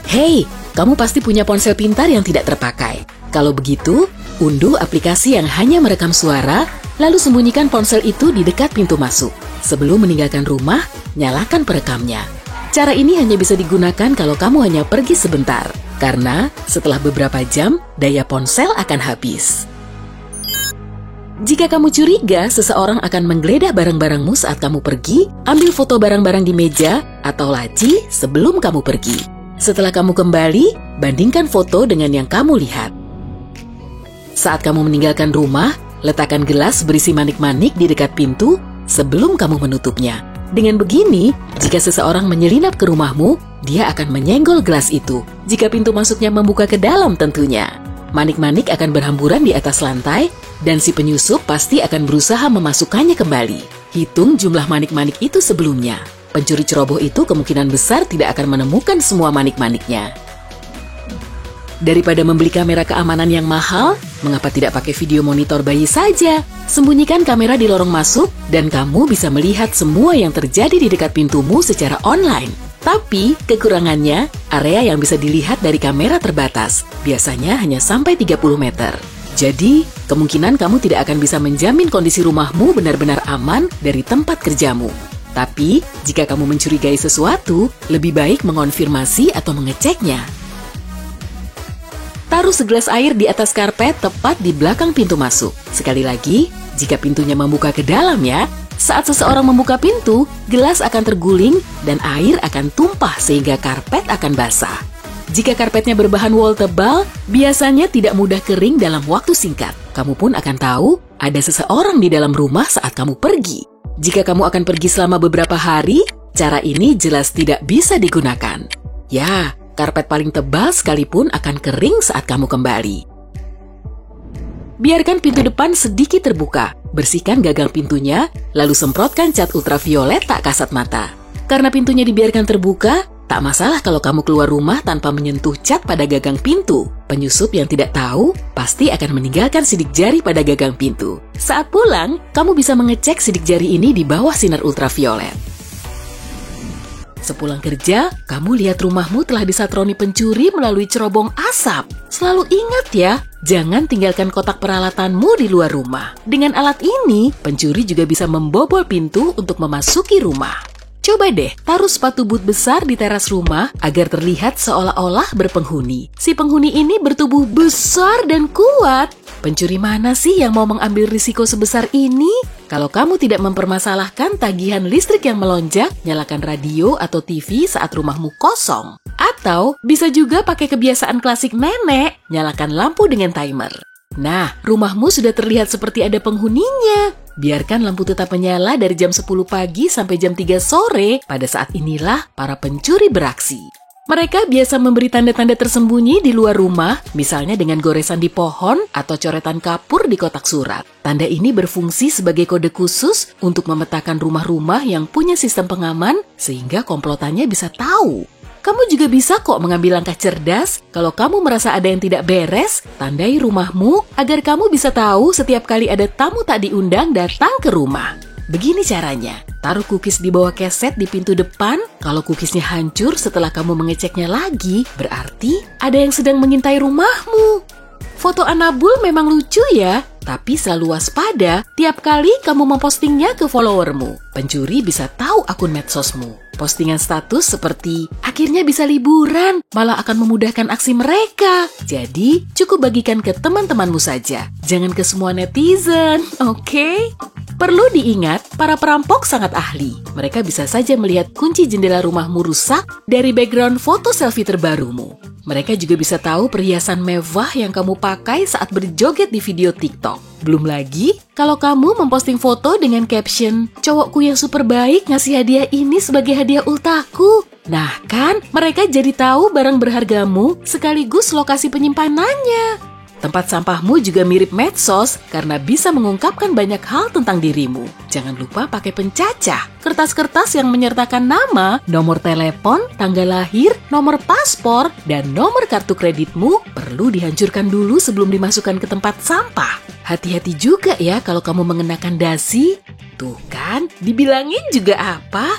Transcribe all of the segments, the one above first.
Hei, kamu pasti punya ponsel pintar yang tidak terpakai. Kalau begitu, unduh aplikasi yang hanya merekam suara, lalu sembunyikan ponsel itu di dekat pintu masuk. Sebelum meninggalkan rumah, nyalakan perekamnya. Cara ini hanya bisa digunakan kalau kamu hanya pergi sebentar, karena setelah beberapa jam, daya ponsel akan habis. Jika kamu curiga seseorang akan menggeledah barang-barangmu saat kamu pergi, ambil foto barang-barang di meja atau laci sebelum kamu pergi. Setelah kamu kembali, bandingkan foto dengan yang kamu lihat. Saat kamu meninggalkan rumah, letakkan gelas berisi manik-manik di dekat pintu sebelum kamu menutupnya. Dengan begini, jika seseorang menyelinap ke rumahmu, dia akan menyenggol gelas itu. Jika pintu masuknya membuka ke dalam tentunya. Manik-manik akan berhamburan di atas lantai, dan si penyusup pasti akan berusaha memasukkannya kembali. Hitung jumlah manik-manik itu sebelumnya. Pencuri ceroboh itu kemungkinan besar tidak akan menemukan semua manik-maniknya. Daripada membeli kamera keamanan yang mahal, mengapa tidak pakai video monitor bayi saja? Sembunyikan kamera di lorong masuk, dan kamu bisa melihat semua yang terjadi di dekat pintumu secara online. Tapi, kekurangannya, area yang bisa dilihat dari kamera terbatas. Biasanya hanya sampai 30 meter. Jadi, kemungkinan kamu tidak akan bisa menjamin kondisi rumahmu benar-benar aman dari tempat kerjamu. Tapi, jika kamu mencurigai sesuatu, lebih baik mengonfirmasi atau mengeceknya. Taruh segelas air di atas karpet tepat di belakang pintu masuk. Sekali lagi, jika pintunya membuka ke dalam ya, saat seseorang membuka pintu, gelas akan terguling dan air akan tumpah sehingga karpet akan basah. Jika karpetnya berbahan wol tebal, biasanya tidak mudah kering dalam waktu singkat. Kamu pun akan tahu ada seseorang di dalam rumah saat kamu pergi. Jika kamu akan pergi selama beberapa hari, cara ini jelas tidak bisa digunakan. Ya, karpet paling tebal sekalipun akan kering saat kamu kembali. Biarkan pintu depan sedikit terbuka. Bersihkan gagang pintunya, lalu semprotkan cat ultraviolet tak kasat mata. Karena pintunya dibiarkan terbuka, tak masalah kalau kamu keluar rumah tanpa menyentuh cat pada gagang pintu. Penyusup yang tidak tahu pasti akan meninggalkan sidik jari pada gagang pintu. Saat pulang, kamu bisa mengecek sidik jari ini di bawah sinar ultraviolet. Sepulang kerja, kamu lihat rumahmu telah disatroni pencuri melalui cerobong asap. Selalu ingat ya, jangan tinggalkan kotak peralatanmu di luar rumah. Dengan alat ini, pencuri juga bisa membobol pintu untuk memasuki rumah. Coba deh, taruh sepatu boot besar di teras rumah agar terlihat seolah-olah berpenghuni. Si penghuni ini bertubuh besar dan kuat. Pencuri mana sih yang mau mengambil risiko sebesar ini? Kalau kamu tidak mempermasalahkan tagihan listrik yang melonjak, nyalakan radio atau TV saat rumahmu kosong. Atau bisa juga pakai kebiasaan klasik nenek, nyalakan lampu dengan timer. Nah, rumahmu sudah terlihat seperti ada penghuninya. Biarkan lampu tetap menyala dari jam 10 pagi sampai jam 3 sore. Pada saat inilah para pencuri beraksi. Mereka biasa memberi tanda-tanda tersembunyi di luar rumah, misalnya dengan goresan di pohon atau coretan kapur di kotak surat. Tanda ini berfungsi sebagai kode khusus untuk memetakan rumah-rumah yang punya sistem pengaman sehingga komplotannya bisa tahu. Kamu juga bisa kok mengambil langkah cerdas. Kalau kamu merasa ada yang tidak beres, tandai rumahmu agar kamu bisa tahu setiap kali ada tamu tak diundang datang ke rumah. Begini caranya, taruh cookies di bawah keset di pintu depan. Kalau cookiesnya hancur setelah kamu mengeceknya lagi, berarti ada yang sedang mengintai rumahmu. Foto Anabul memang lucu ya, tapi selalu waspada tiap kali kamu mempostingnya ke followermu. Pencuri bisa tahu akun medsosmu. Postingan status seperti, akhirnya bisa liburan, malah akan memudahkan aksi mereka. Jadi, cukup bagikan ke teman-temanmu saja. Jangan ke semua netizen, oke? Perlu diingat, para perampok sangat ahli. Mereka bisa saja melihat kunci jendela rumahmu rusak dari background foto selfie terbarumu. Mereka juga bisa tahu perhiasan mewah yang kamu pakai saat berjoget di video TikTok. Belum lagi, kalau kamu memposting foto dengan caption, cowokku yang super baik ngasih hadiah ini sebagai hadiah ultaku. Nah kan, mereka jadi tahu barang berhargamu sekaligus lokasi penyimpanannya. Tempat sampahmu juga mirip medsos karena bisa mengungkapkan banyak hal tentang dirimu. Jangan lupa pakai pencacah. Kertas-kertas yang menyertakan nama, nomor telepon, tanggal lahir, nomor paspor, dan nomor kartu kreditmu perlu dihancurkan dulu sebelum dimasukkan ke tempat sampah. Hati-hati juga ya kalau kamu mengenakan dasi. Tuh kan, dibilangin juga apa?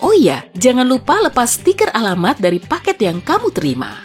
Oh iya, jangan lupa lepas stiker alamat dari paket yang kamu terima.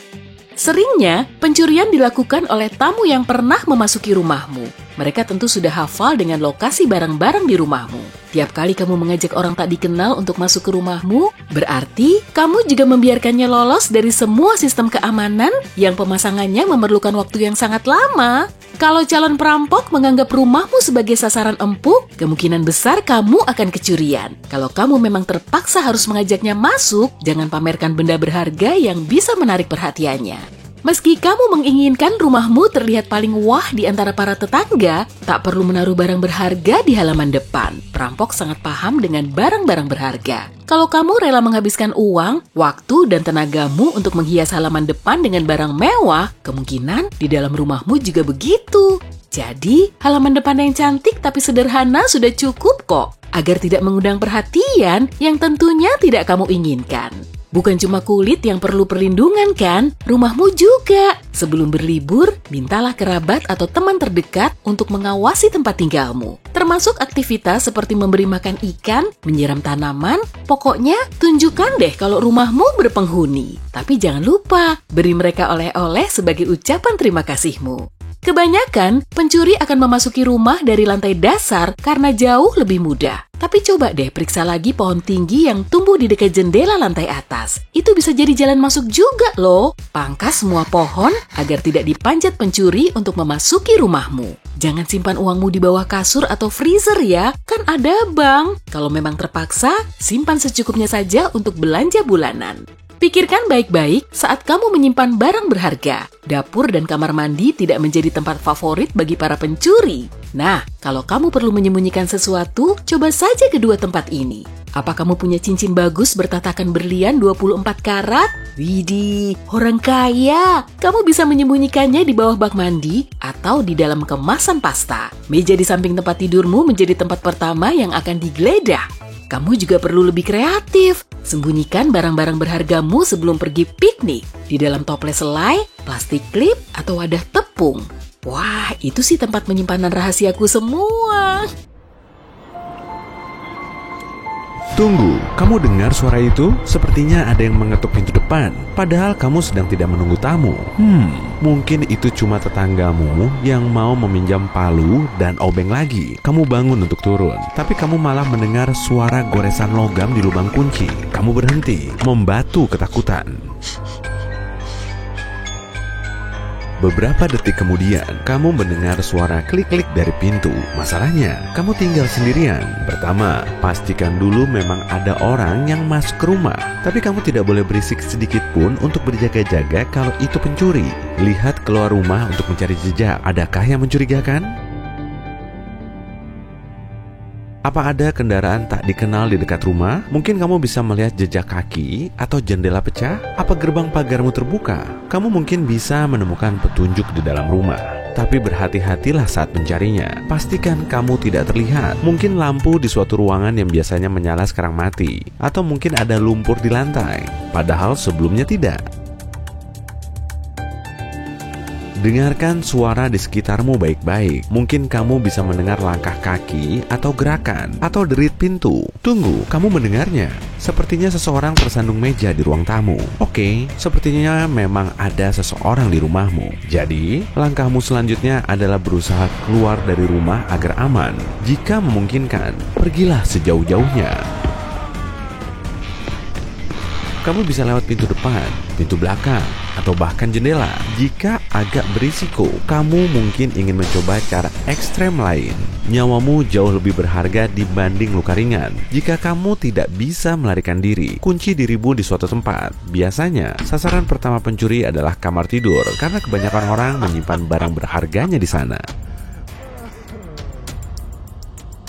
Seringnya, pencurian dilakukan oleh tamu yang pernah memasuki rumahmu. Mereka tentu sudah hafal dengan lokasi barang-barang di rumahmu. Tiap kali kamu mengajak orang tak dikenal untuk masuk ke rumahmu, berarti kamu juga membiarkannya lolos dari semua sistem keamanan yang pemasangannya memerlukan waktu yang sangat lama. Kalau calon perampok menganggap rumahmu sebagai sasaran empuk, kemungkinan besar kamu akan kecurian. Kalau kamu memang terpaksa harus mengajaknya masuk, jangan pamerkan benda berharga yang bisa menarik perhatiannya. Meski kamu menginginkan rumahmu terlihat paling wah di antara para tetangga, tak perlu menaruh barang berharga di halaman depan. Perampok sangat paham dengan barang-barang berharga. Kalau kamu rela menghabiskan uang, waktu, dan tenagamu untuk menghias halaman depan dengan barang mewah, kemungkinan di dalam rumahmu juga begitu. Jadi, halaman depan yang cantik tapi sederhana sudah cukup kok, agar tidak mengundang perhatian yang tentunya tidak kamu inginkan. Bukan cuma kulit yang perlu perlindungan kan, rumahmu juga. Sebelum berlibur, mintalah kerabat atau teman terdekat untuk mengawasi tempat tinggalmu. Termasuk aktivitas seperti memberi makan ikan, menyiram tanaman, pokoknya tunjukkan deh kalau rumahmu berpenghuni. Tapi jangan lupa, beri mereka oleh-oleh sebagai ucapan terima kasihmu. Kebanyakan, pencuri akan memasuki rumah dari lantai dasar karena jauh lebih mudah. Tapi coba deh periksa lagi pohon tinggi yang tumbuh di dekat jendela lantai atas. Itu bisa jadi jalan masuk juga loh. Pangkas semua pohon agar tidak dipanjat pencuri untuk memasuki rumahmu. Jangan simpan uangmu di bawah kasur atau freezer ya, kan ada bank. Kalau memang terpaksa, simpan secukupnya saja untuk belanja bulanan. Pikirkan baik-baik saat kamu menyimpan barang berharga. Dapur dan kamar mandi tidak menjadi tempat favorit bagi para pencuri. Nah, kalau kamu perlu menyembunyikan sesuatu, coba saja kedua tempat ini. Apa kamu punya cincin bagus bertatakan berlian 24 karat? Widih, orang kaya! Kamu bisa menyembunyikannya di bawah bak mandi atau di dalam kemasan pasta. Meja di samping tempat tidurmu menjadi tempat pertama yang akan digeledah. Kamu juga perlu lebih kreatif. Sembunyikan barang-barang berhargamu sebelum pergi piknik. Di dalam toples selai, plastik klip, atau wadah tepung. Wah, itu sih tempat penyimpanan rahasiaku semua. Tunggu, kamu dengar suara itu? Sepertinya ada yang mengetuk pintu depan. Padahal kamu sedang tidak menunggu tamu. Mungkin itu cuma tetanggamu yang mau meminjam palu dan obeng lagi. Kamu bangun untuk turun, tapi kamu malah mendengar suara goresan logam di lubang kunci. Kamu berhenti, membatu ketakutan. Beberapa detik kemudian, kamu mendengar suara klik-klik dari pintu. Masalahnya, kamu tinggal sendirian. Pertama, pastikan dulu memang ada orang yang masuk ke rumah. Tapi kamu tidak boleh berisik sedikit pun untuk berjaga-jaga kalau itu pencuri. Lihat keluar rumah untuk mencari jejak. Adakah yang mencurigakan? Apa ada kendaraan tak dikenal di dekat rumah? Mungkin kamu bisa melihat jejak kaki atau jendela pecah? Apa gerbang pagarmu terbuka? Kamu mungkin bisa menemukan petunjuk di dalam rumah. Tapi berhati-hatilah saat mencarinya. Pastikan kamu tidak terlihat. Mungkin lampu di suatu ruangan yang biasanya menyala sekarang mati. Atau mungkin ada lumpur di lantai, padahal sebelumnya tidak. Dengarkan suara di sekitarmu baik-baik. Mungkin kamu bisa mendengar langkah kaki atau gerakan atau derit pintu. Tunggu, kamu mendengarnya? Sepertinya seseorang tersandung meja di ruang tamu. Oke, sepertinya memang ada seseorang di rumahmu. Jadi, langkahmu selanjutnya adalah berusaha keluar dari rumah agar aman. Jika memungkinkan, pergilah sejauh-jauhnya. Kamu bisa lewat pintu depan, pintu belakang, atau bahkan jendela. Jika agak berisiko, kamu mungkin ingin mencoba cara ekstrem lain. Nyawamu jauh lebih berharga dibanding luka ringan. Jika kamu tidak bisa melarikan diri, kunci dirimu di suatu tempat. Biasanya, sasaran pertama pencuri adalah kamar tidur, karena kebanyakan orang menyimpan barang berharganya di sana.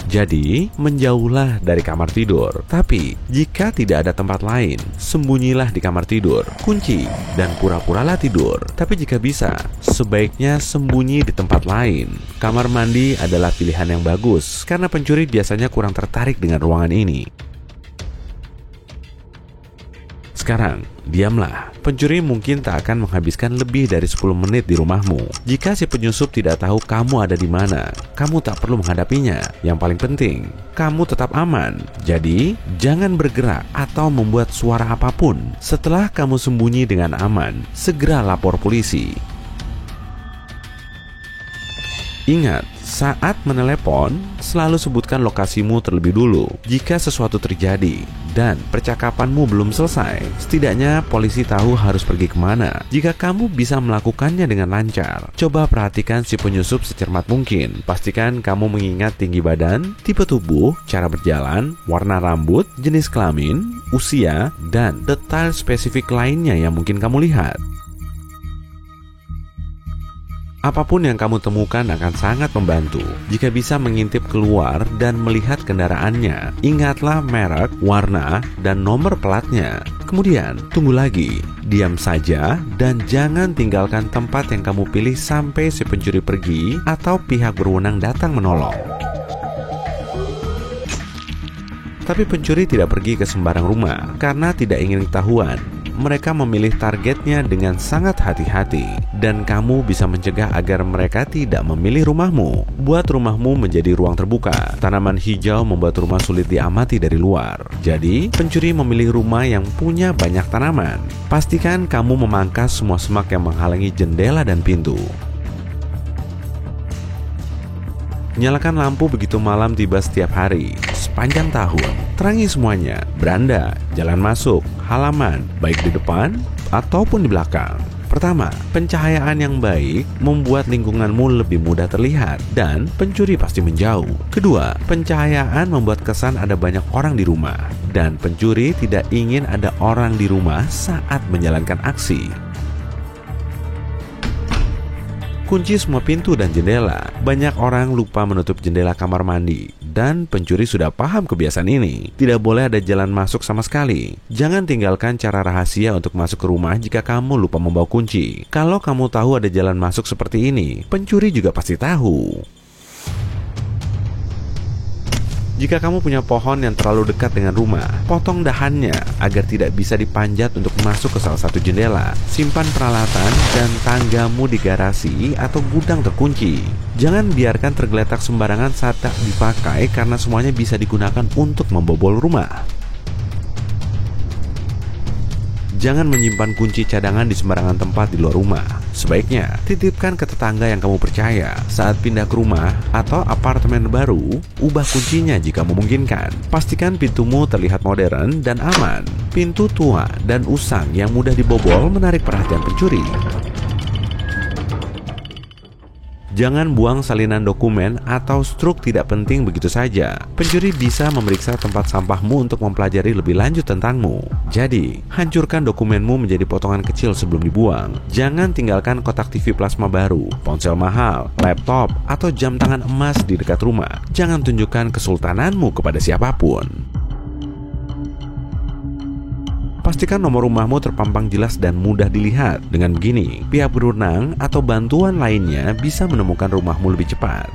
Jadi, menjauhlah dari kamar tidur. Tapi, jika tidak ada tempat lain, sembunyilah di kamar tidur, kunci, dan pura-puralah tidur. Tapi jika bisa, sebaiknya sembunyi di tempat lain. Kamar mandi adalah pilihan yang bagus, karena pencuri biasanya kurang tertarik dengan ruangan ini. Sekarang, diamlah. Pencuri mungkin tak akan menghabiskan lebih dari 10 menit di rumahmu. Jika si penyusup tidak tahu kamu ada di mana, kamu tak perlu menghadapinya. Yang paling penting, kamu tetap aman. Jadi, jangan bergerak atau membuat suara apapun. Setelah kamu sembunyi dengan aman, segera lapor polisi. Ingat, saat menelepon, selalu sebutkan lokasimu terlebih dulu jika sesuatu terjadi dan percakapanmu belum selesai. Setidaknya polisi tahu harus pergi kemana. Jika kamu bisa melakukannya dengan lancar, coba perhatikan si penyusup secermat mungkin. Pastikan kamu mengingat tinggi badan, tipe tubuh, cara berjalan, warna rambut, jenis kelamin, usia, dan detail spesifik lainnya yang mungkin kamu lihat. Apapun yang kamu temukan akan sangat membantu. Jika bisa mengintip keluar dan melihat kendaraannya, ingatlah merek, warna, dan nomor platnya. Kemudian, tunggu lagi. Diam saja dan jangan tinggalkan tempat yang kamu pilih sampai si pencuri pergi atau pihak berwenang datang menolong. Tapi pencuri tidak pergi ke sembarang rumah karena tidak ingin ketahuan. Mereka memilih targetnya dengan sangat hati-hati, dan kamu bisa mencegah agar mereka tidak memilih rumahmu. Buat rumahmu menjadi ruang terbuka. Tanaman hijau membuat rumah sulit diamati dari luar. Jadi, pencuri memilih rumah yang punya banyak tanaman. Pastikan kamu memangkas semua semak yang menghalangi jendela dan pintu. Nyalakan lampu begitu malam tiba setiap hari, sepanjang tahun. Terangi semuanya, beranda, jalan masuk, halaman, baik di depan ataupun di belakang. Pertama, pencahayaan yang baik membuat lingkunganmu lebih mudah terlihat dan pencuri pasti menjauh. Kedua, pencahayaan membuat kesan ada banyak orang di rumah dan pencuri tidak ingin ada orang di rumah saat menjalankan aksi. Kunci semua pintu dan jendela. Banyak orang lupa menutup jendela kamar mandi dan pencuri sudah paham kebiasaan ini. Tidak boleh ada jalan masuk sama sekali. Jangan tinggalkan cara rahasia untuk masuk ke rumah jika kamu lupa membawa kunci. Kalau kamu tahu ada jalan masuk seperti ini, pencuri juga pasti tahu. Jika kamu punya pohon yang terlalu dekat dengan rumah, potong dahannya agar tidak bisa dipanjat untuk masuk ke salah satu jendela. Simpan peralatan dan tanggamu di garasi atau gudang terkunci. Jangan biarkan tergeletak sembarangan saat tak dipakai karena semuanya bisa digunakan untuk membobol rumah. Jangan menyimpan kunci cadangan di sembarangan tempat di luar rumah. Sebaiknya, titipkan ke tetangga yang kamu percaya. Saat pindah ke rumah atau apartemen baru, ubah kuncinya jika memungkinkan. Pastikan pintumu terlihat modern dan aman. Pintu tua dan usang yang mudah dibobol menarik perhatian pencuri. Jangan buang salinan dokumen atau struk tidak penting begitu saja. Pencuri bisa memeriksa tempat sampahmu untuk mempelajari lebih lanjut tentangmu. Jadi, hancurkan dokumenmu menjadi potongan kecil sebelum dibuang. Jangan tinggalkan kotak TV plasma baru, ponsel mahal, laptop, atau jam tangan emas di dekat rumah. Jangan tunjukkan kesultananmu kepada siapapun. Pastikan nomor rumahmu terpampang jelas dan mudah dilihat. Dengan begini, pihak berwenang atau bantuan lainnya bisa menemukan rumahmu lebih cepat.